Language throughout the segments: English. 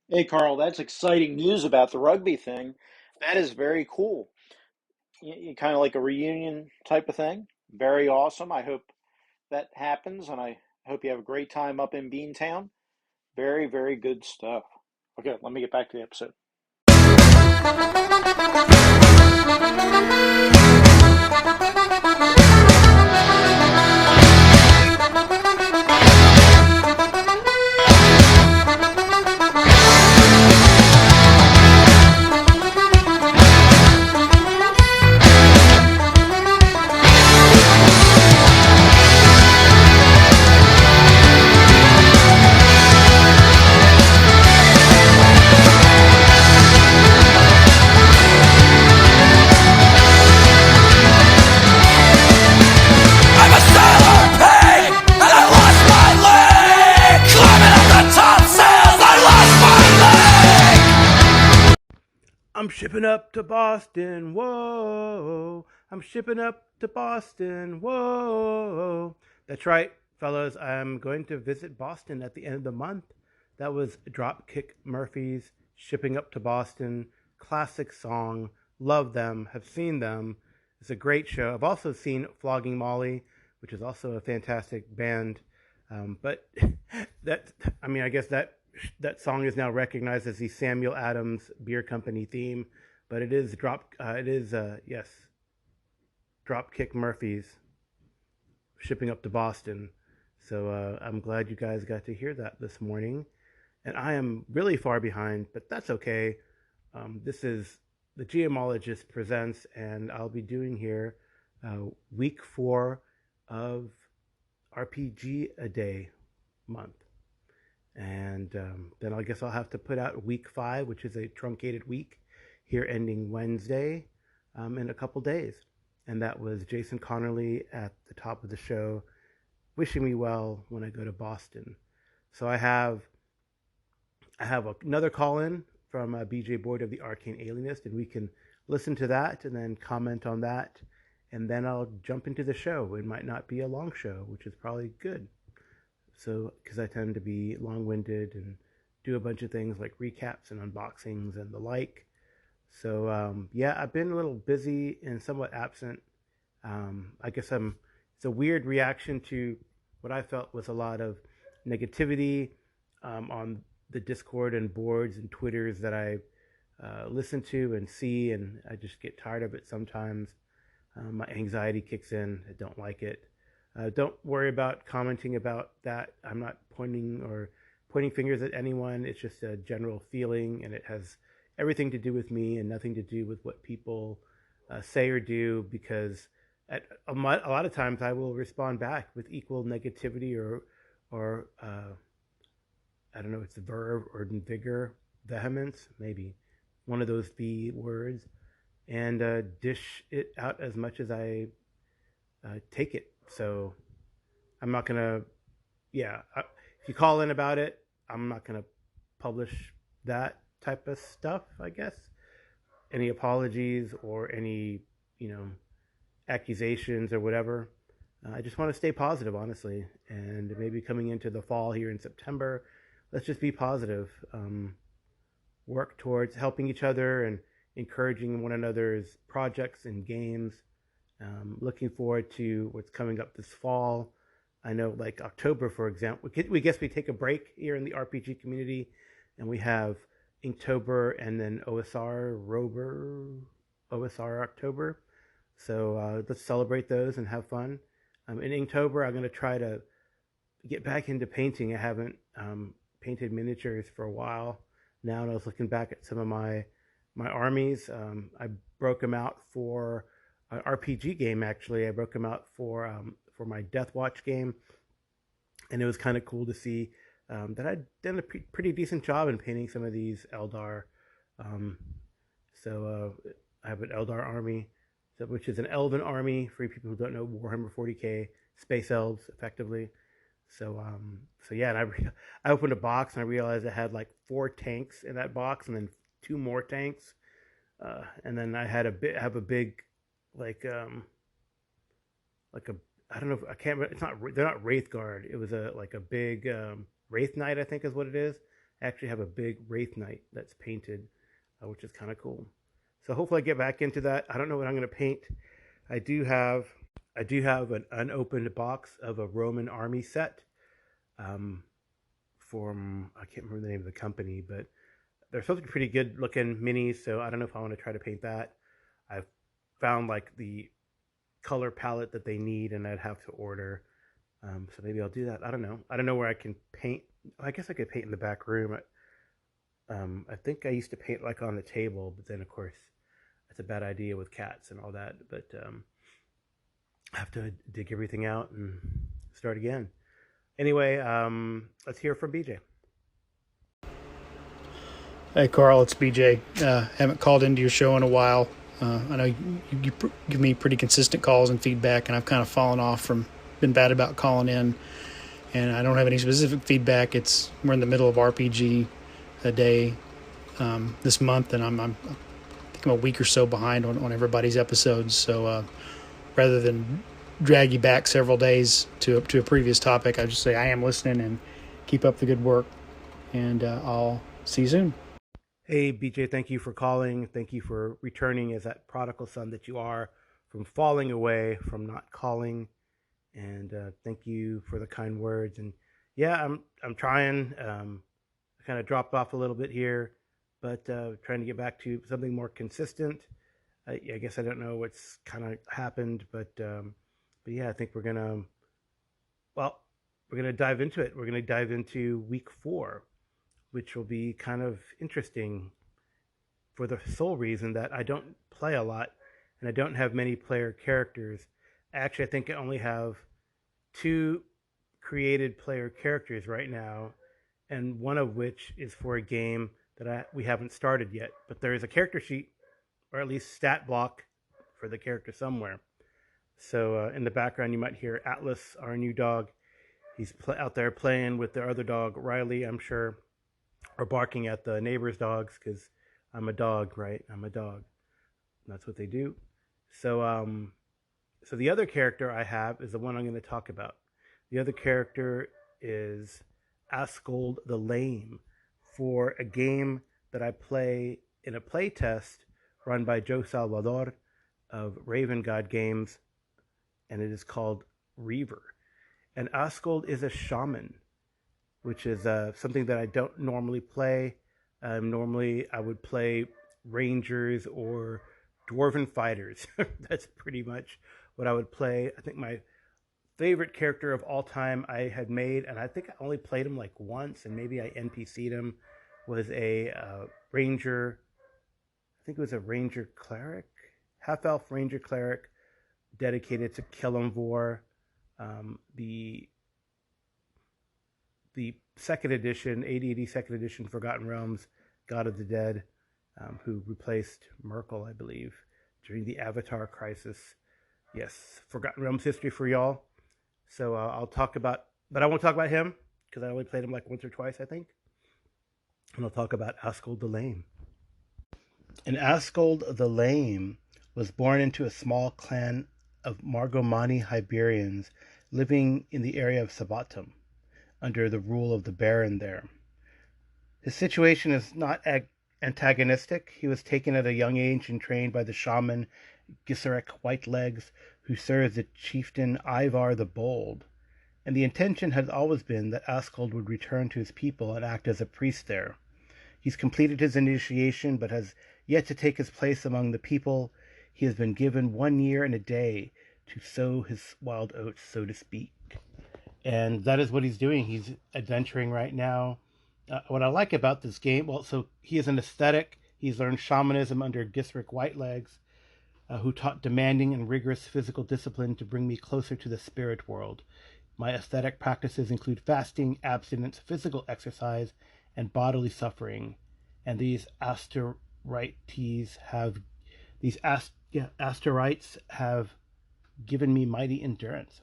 Hey Carl, that's exciting news about the rugby thing. That is very cool. Kind of like a reunion type of thing. Very awesome. I hope that happens, and I hope you have a great time up in Beantown. Very, very good stuff. Okay, let me get back to the episode. I'm a sailor in pain, and I lost my leg. Climbing up the top sails, I lost my leg. I'm shipping up to Boston, whoa. I'm shipping up to Boston, whoa. That's right, fellas. I'm going to visit Boston at the end of the month. That was Dropkick Murphys, Shipping Up to Boston. Classic song. Love them, have seen them. It's a great show. I've also seen Flogging Molly, which is also a fantastic band. But that, I mean, I guess that song is now recognized as the Samuel Adams Beer Company theme, but yes, Dropkick Murphys, Shipping Up to Boston. So I'm glad you guys got to hear that this morning, and I am really far behind, but that's okay. This is the Geomologist presents, and I'll be doing here week 4 of RPG a Day month. And then I guess I'll have to put out week 5, which is a truncated week, here ending Wednesday in a couple days. And that was Jason Connerly at the top of the show, wishing me well when I go to Boston. So I have another call in from BJ Boyd of the Arcane Alienist, and we can listen to that and then comment on that. And then I'll jump into the show. It might not be a long show, which is probably good. So, because I tend to be long-winded and do a bunch of things like recaps and unboxings and the like. So, yeah, I've been a little busy and somewhat absent. I guess it's a weird reaction to what I felt was a lot of negativity on the Discord and boards and Twitters that I listen to and see, and I just get tired of it sometimes. My anxiety kicks in. I don't like it. Don't worry about commenting about that. I'm not pointing fingers at anyone. It's just a general feeling, and it has everything to do with me and nothing to do with what people say or do. Because at a lot of times I will respond back with equal negativity or I don't know, it's the verb or vigor, vehemence, maybe one of those V words, and dish it out as much as I take it. So I'm not gonna, yeah. If you call in about it, I'm not gonna publish that type of stuff. I guess any apologies or any, you know, accusations or whatever. I just want to stay positive, honestly, and maybe coming into the fall here in September, let's just be positive. Work towards helping each other and encouraging one another's projects and games. Looking forward to what's coming up this fall. I know, like October, for example, we guess we take a break here in the RPG community, and we have Inktober and then OSR October. So let's celebrate those and have fun. In Inktober, I'm going to try to get back into painting. I haven't painted miniatures for a while now, and I was looking back at some of my armies. I broke them out for an RPG game. Actually, I broke them out for my Death Watch game, and it was kind of cool to see that I'd done a pretty decent job in painting some of these Eldar. So I have an Eldar army, which is an Elven army for people who don't know Warhammer 40k, space elves, effectively. So yeah, and I opened a box and I realized I had like 4 tanks in that box, and then 2 more tanks, and then I had have a big like a I don't know if I can't. It's not. They're not Wraith Guard. It was a big Wraith Knight, I think is what it is. I actually have a big Wraith Knight that's painted, which is kind of cool. So hopefully I get back into that. I don't know what I'm going to paint. I do have an unopened box of a Roman army set um, from, I can't remember the name of the company, but they're supposed to be pretty good looking minis. So I don't know if I want to try to paint that. I've found like the color palette that they need, and I'd have to order. So maybe I'll do that. I don't know. I don't know where I can paint. I guess I could paint in the back room. I think I used to paint like on the table, but then of course that's a bad idea with cats and all that. But I have to dig everything out and start again. Anyway, let's hear from BJ. Hey, Carl, it's BJ. Haven't called into your show in a while. I know you give me pretty consistent calls and feedback, and I've kind of fallen off from, been bad about calling in. And I don't have any specific feedback. We're in the middle of RPG a day this month, and I think I'm a week or so behind on everybody's episodes. So rather than drag you back several days to a previous topic, I just say I am listening and keep up the good work. And I'll see you soon. Hey, BJ, thank you for calling. Thank you for returning as that prodigal son that you are, from falling away, from not calling. And thank you for the kind words. And yeah, I'm trying. I kind of dropped off a little bit here, but trying to get back to something more consistent. I guess I don't know what's kind of happened, but yeah, I think we're gonna dive into it. We're gonna dive into week 4, which will be kind of interesting for the sole reason that I don't play a lot and I don't have many player characters. Actually, I think I only have 2 created player characters right now, and one of which is for a game that we haven't started yet. But there is a character sheet, or at least stat block, for the character somewhere. So in the background, you might hear Atlas, our new dog. He's out there playing with the other dog, Riley, I'm sure, or barking at the neighbor's dogs, because I'm a dog, right? I'm a dog. That's what they do. So the other character I have is the one I'm going to talk about. The other character is Askold the Lame, for a game that I play in a playtest run by Joe Salvador of Raven God Games, and it is called Reaver. And Askold is a shaman, which is something that I don't normally play. Normally, I would play rangers or dwarven fighters. That's pretty much what I would play. I think my favorite character of all time I had made, and I think I only played him like once, and maybe I NPC'd him, was a ranger. I think it was a ranger cleric, half-elf ranger cleric, dedicated to Killamvor. The second edition, 8080 second edition Forgotten Realms, God of the Dead, who replaced Merkel, I believe, during the Avatar crisis. Yes, Forgotten Realms history for y'all. So I'll talk about, but I won't talk about him, because I only played him like once or twice, I think. And I'll talk about Askold the Lame. And Askold the Lame was born into a small clan of Margomani Iberians living in the area of Sabatum, under the rule of the Baron there. His situation is not antagonistic. He was taken at a young age and trained by the shaman Gisarek Whitelegs, who serves the chieftain Ivar the Bold. And the intention had always been that Askold would return to his people and act as a priest there. He's completed his initiation, but has yet to take his place among the people. He has been given 1 year and a day to sow his wild oats, so to speak. And that is what he's doing. He's adventuring right now. What I like about this game, so he is an aesthetic. He's learned shamanism under Gisric Whitelegs, who taught demanding and rigorous physical discipline to bring me closer to the spirit world. My aesthetic practices include fasting, abstinence, physical exercise, and bodily suffering. And these Asterites have given me mighty endurance.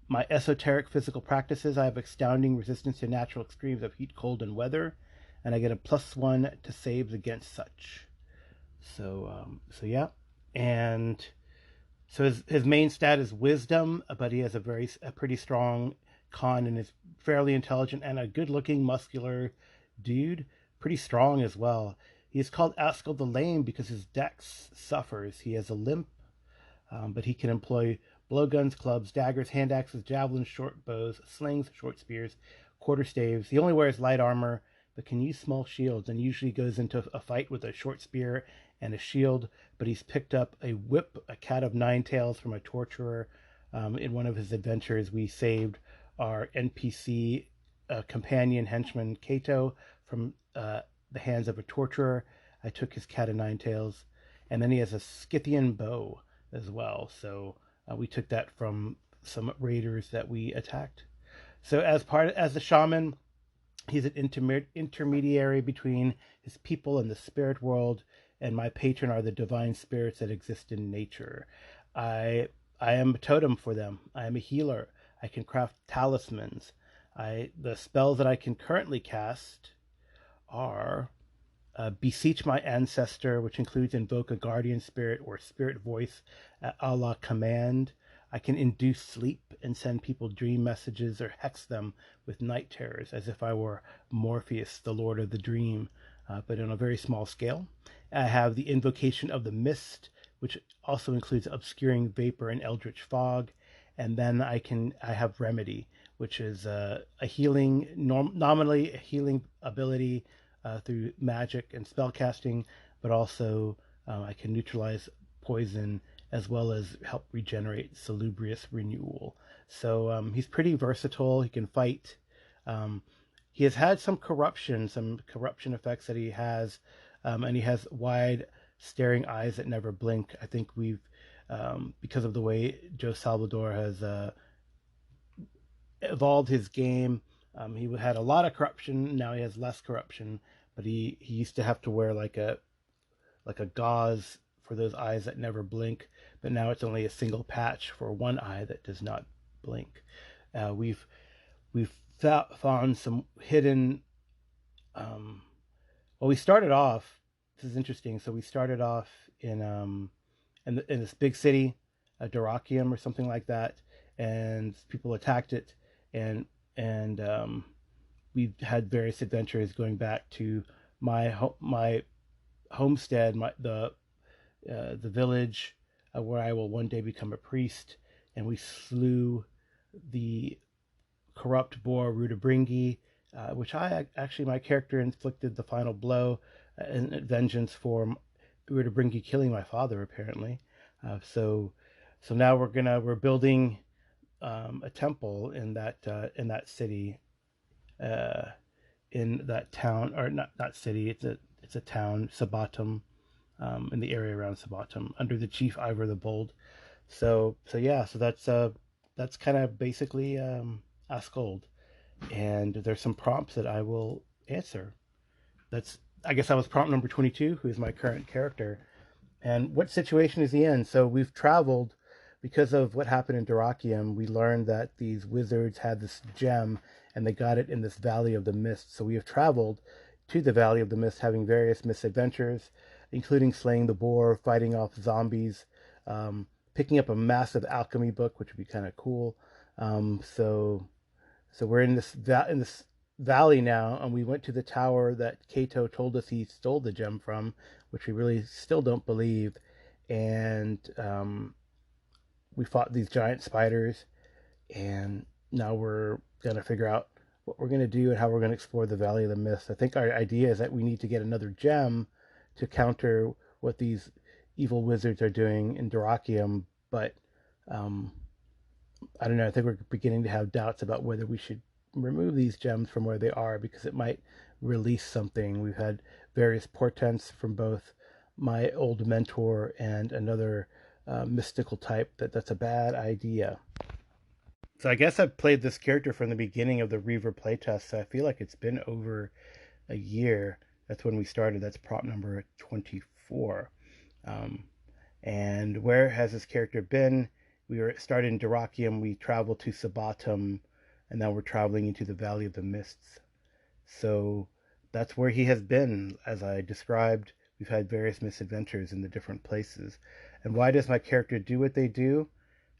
My esoteric physical practices, I have astounding resistance to natural extremes of heat, cold, and weather, and I get a +1 to saves against such. So yeah, and so his main stat is wisdom, but he has a pretty strong con and is fairly intelligent and a good-looking, muscular dude. Pretty strong as well. He is called Askold the Lame because his dex suffers. He has a limp, but he can employ blowguns, clubs, daggers, hand axes, javelins, short bows, slings, short spears, quarterstaves. He only wears light armor, but can use small shields and usually goes into a fight with a short spear and a shield. But he's picked up a whip, a cat of nine tails from a torturer. In one of his adventures, we saved our NPC companion henchman Kato from the hands of a torturer. I took his cat of nine tails, and then he has a Scythian bow as well. So we took that from some raiders that we attacked. So as the shaman, he's an intermediary between his people and the spirit world, and my patron are the divine spirits that exist in nature. I am a totem for them. I am a healer. I can craft talismans. The spells that I can currently cast are Beseech My Ancestor, which includes Invoke a Guardian Spirit or Spirit Voice a la command. I can induce sleep and send people dream messages or hex them with night terrors as if I were Morpheus, the Lord of the Dream, but on a very small scale. I have the Invocation of the Mist, which also includes Obscuring Vapor and Eldritch Fog. And then I have Remedy, which is a healing, nominally a healing ability through magic and spellcasting, but also I can neutralize poison as well as help regenerate salubrious renewal. So he's pretty versatile. He can fight. He has had some corruption effects that he has, and he has wide staring eyes that never blink. I think we've, because of the way Joe Salvador has evolved his game, he had a lot of corruption. Now he has less corruption, but he used to have to wear like a gauze for those eyes that never blink, but now it's only a single patch for one eye that does not blink. We've found some hidden. Well, we started off. This is interesting. So we started off in this big city, Durakium or something like that, and people attacked it, and we've had various adventures going back to my homestead, the village where I will one day become a priest, and we slew the corrupt boar Rudabringi, which my character inflicted the final blow in vengeance for Rudabringi killing my father, apparently. So now we're building a temple in that city, in that town, or not city. It's a town, Sabatum, in the area around Sabatum, under the chief Ivor the Bold. So that's kind of basically Askold, and there's some prompts that I will answer. I guess that was prompt number 22, who is my current character. And what situation is he in? So we've traveled because of what happened in Durakium. We learned that these wizards had this gem and they got it in this Valley of the Mist. So we have traveled to the Valley of the Mist, having various misadventures, including slaying the boar, fighting off zombies, picking up a massive alchemy book, which would be kind of cool. So we're in this valley now, and we went to the tower that Kato told us he stole the gem from, which we really still don't believe. And we fought these giant spiders, and now we're going to figure out what we're going to do and how we're going to explore the Valley of the Mist. I think our idea is that we need to get another gem to counter what these evil wizards are doing in Durakium, but I don't know. I think we're beginning to have doubts about whether we should remove these gems from where they are, because it might release something. We've had various portents from both my old mentor and another mystical type that's a bad idea. So I guess I've played this character from the beginning of the Reaver playtest, so I feel like it's been over a year. That's when we started. That's prompt number 24. And where has this character been? We started in Durakium, we traveled to Sabatum, and now we're traveling into the Valley of the Mists. So that's where he has been. As I described, we've had various misadventures in the different places. And why does my character do what they do?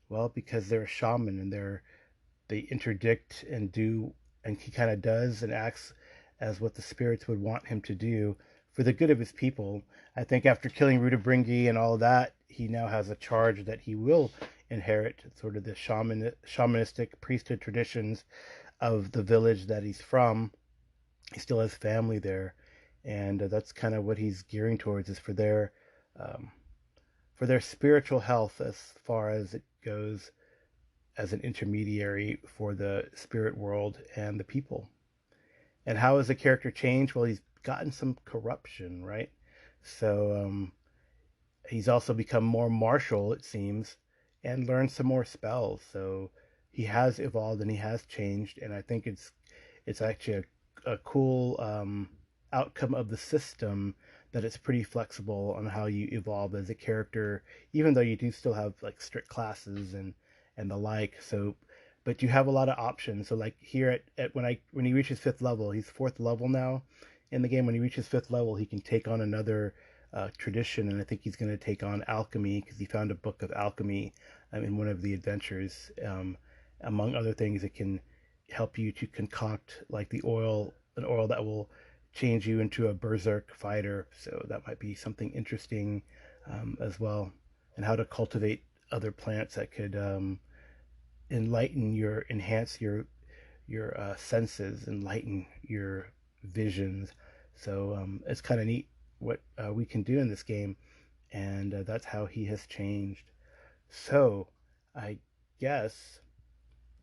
Well, because they're a shaman, and they're they interdict and do, and he kind of does and acts as what the spirits would want him to do for the good of his people. I think after killing Rudabringi and all of that, he now has a charge that he will inherit sort of the shamanistic priesthood traditions of the village that he's from. He still has family there, and that's kind of what he's gearing towards, is um, for their spiritual health as far as it goes, as an intermediary for the spirit world and the people. And how has the character changed? Well, he's gotten some corruption, right? So he's also become more martial, it seems, and learned some more spells. So he has evolved and he has changed, and I think it's actually a cool outcome of the system, that it's pretty flexible on how you evolve as a character, even though you do still have like strict classes and the like. So, but you have a lot of options. So like here at when he reaches fifth level, he's fourth level now in the game. When he reaches fifth level, he can take on another tradition, and I think he's going to take on alchemy because he found a book of alchemy in one of the adventures. Among other things, it can help you to concoct like an oil that will change you into a berserk fighter. So that might be something interesting as well, and how to cultivate other plants that could enhance your senses, enlighten your visions. So it's kind of neat what we can do in this game, and that's how he has changed. So I guess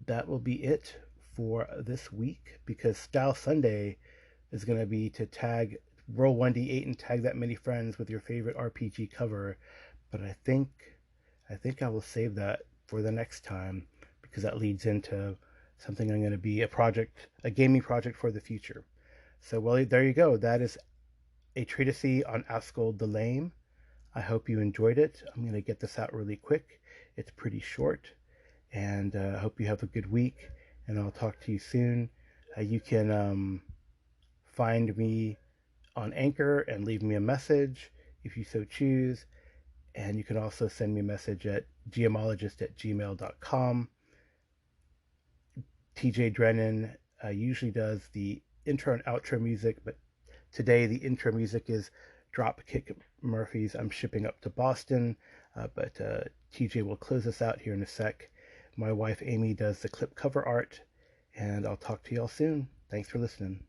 that will be it for this week, because Style Sunday is going to be to roll 1d8 and tag that many friends with your favorite RPG cover. But I think I will save that for the next time, because that leads into something I'm going to be a gaming project for the future. So, well, there you go. That is a treatise on Askold the Lame. I hope you enjoyed it. I'm going to get this out really quick. It's pretty short, and I hope you have a good week, and I'll talk to you soon. You can find me on Anchor and leave me a message if you so choose. And you can also send me a message at gmologist@gmail.com. TJ Drennan usually does the intro and outro music, but today the intro music is Dropkick Murphys' I'm Shipping Up to Boston. But TJ will close us out here in a sec. My wife Amy does the clip cover art, and I'll talk to y'all soon. Thanks for listening.